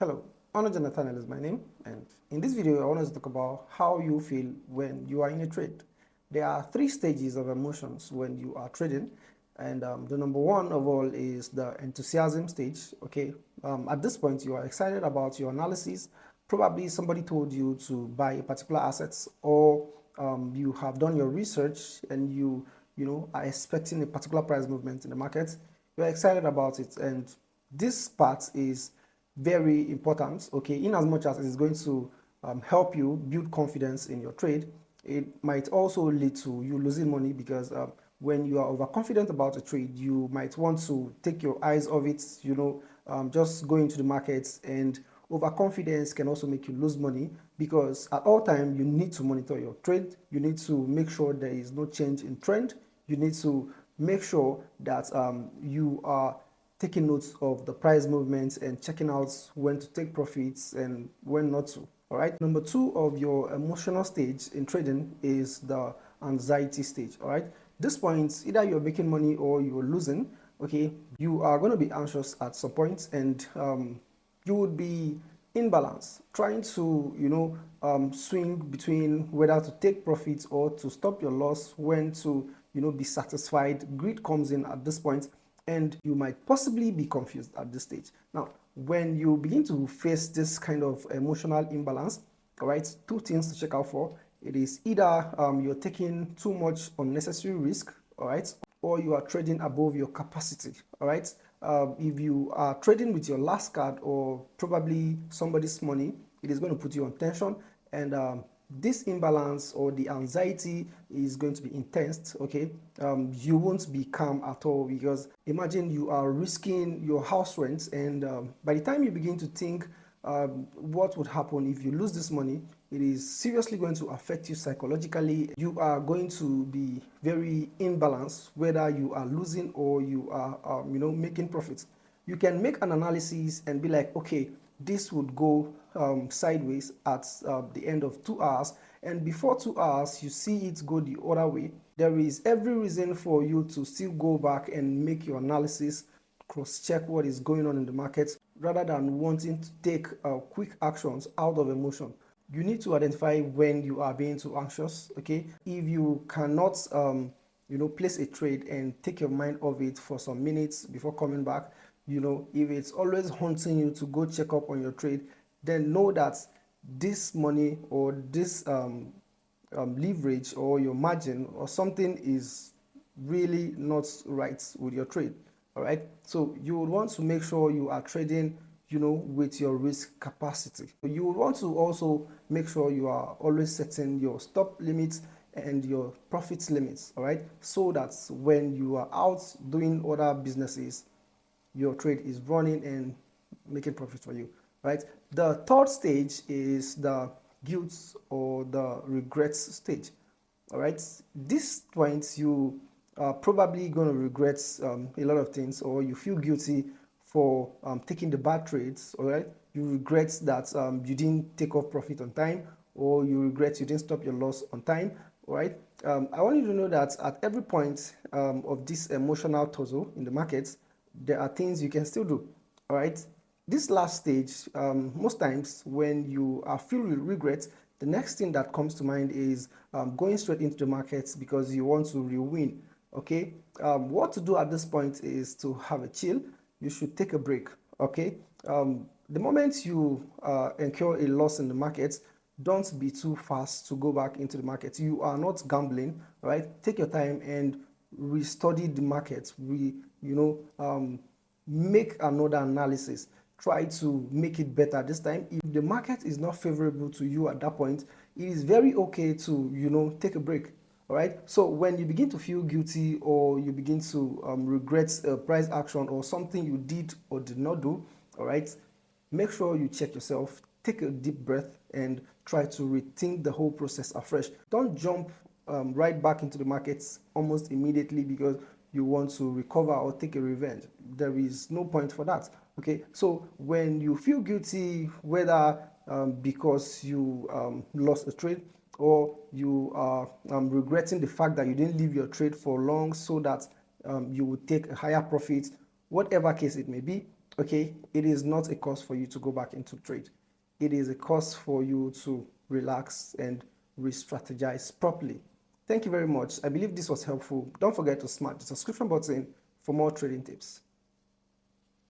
Hello, Honor Nathaniel is my name, and in this video I want us to talk about how you feel when you are in a trade. There are three stages of emotions when you are trading, and the number one of all is the enthusiasm stage. Okay, at this point you are excited about your analysis. Probably somebody told you to buy a particular asset, or you have done your research and you are expecting a particular price movement in the market. You're excited about it, and this part is very important, okay, in as much as it is going to help you build confidence in your trade. It might also lead to you losing money because when you are overconfident about a trade, you might want to take your eyes off it, just go into the markets, and overconfidence can also make you lose money because at all time you need to monitor your trade. You need to make sure there is no change in trend. You need to make sure that you are taking notes of the price movements and checking out when to take profits and when not to. All right. Number two of your emotional stage in trading is the anxiety stage. All right. This point, either you're making money or you're losing. Okay, you are going to be anxious at some point, and you would be in balance, trying to swing between whether to take profits or to stop your loss, when to be satisfied. Greed comes in at this point, and you might possibly be confused at this stage. Now, when you begin to face this kind of emotional imbalance, all right, two things to check out for. It is either you're taking too much unnecessary risk, all right, or you are trading above your capacity, all right. If you are trading with your last card or probably somebody's money, it is going to put you on tension, and this imbalance or the anxiety is going to be intense. Okay, you won't be calm at all, because imagine you are risking your house rent, and by the time you begin to think what would happen if you lose this money, it is seriously going to affect you psychologically. You are going to be very imbalanced, whether you are losing or you are making profits. You can make an analysis and be like, okay, this would go sideways at the end of 2 hours, and before 2 hours you see it go the other way. There is every reason for you to still go back and make your analysis, cross-check what is going on in the market, rather than wanting to take quick actions out of emotion. You need to identify when you are being too anxious. Okay, if you cannot place a trade and take your mind off it for some minutes before coming back, if it's always haunting you to go check up on your trade, then know that this money or this leverage or your margin or something is really not right with your trade. All right, so you would want to make sure you are trading with your risk capacity. You would want to also make sure you are always setting your stop limits and your profits limits, all right, so that when you are out doing other businesses, your trade is running and making profit for you, right? The third stage is the guilt or the regrets stage. All right, this point you are probably going to regret a lot of things, or you feel guilty for taking the bad trades. All right, you regret that you didn't take off profit on time, or you regret you didn't stop your loss on time. All right, I want you to know that at every point of this emotional tussle in the markets, there are things you can still do. All right, this last stage, most times when you are filled with regret, the next thing that comes to mind is going straight into the markets because you want to re-win. Okay, what to do at this point is to have a chill. You should take a break. Okay, the moment you incur a loss in the markets, don't be too fast to go back into the market. You are not gambling, right? Take your time and restudy the market. Make another analysis. Try to make it better this time. If the market is not favorable to you at that point, it is very okay to take a break. All right, so when you begin to feel guilty, or you begin to regret a price action or something you did or did not do, all right, make sure you check yourself, take a deep breath, and try to rethink the whole process afresh. Don't jump right back into the markets almost immediately because you want to recover or take a revenge. There is no point for that. Okay, so when you feel guilty, whether because you lost a trade, or you are regretting the fact that you didn't leave your trade for long so that you would take a higher profit, whatever case it may be, Okay, it is not a cause for you to go back into trade. It is a cause for you to relax and re-strategize properly. Thank you very much. I believe this was helpful. Don't forget to smash the subscription button for more trading tips.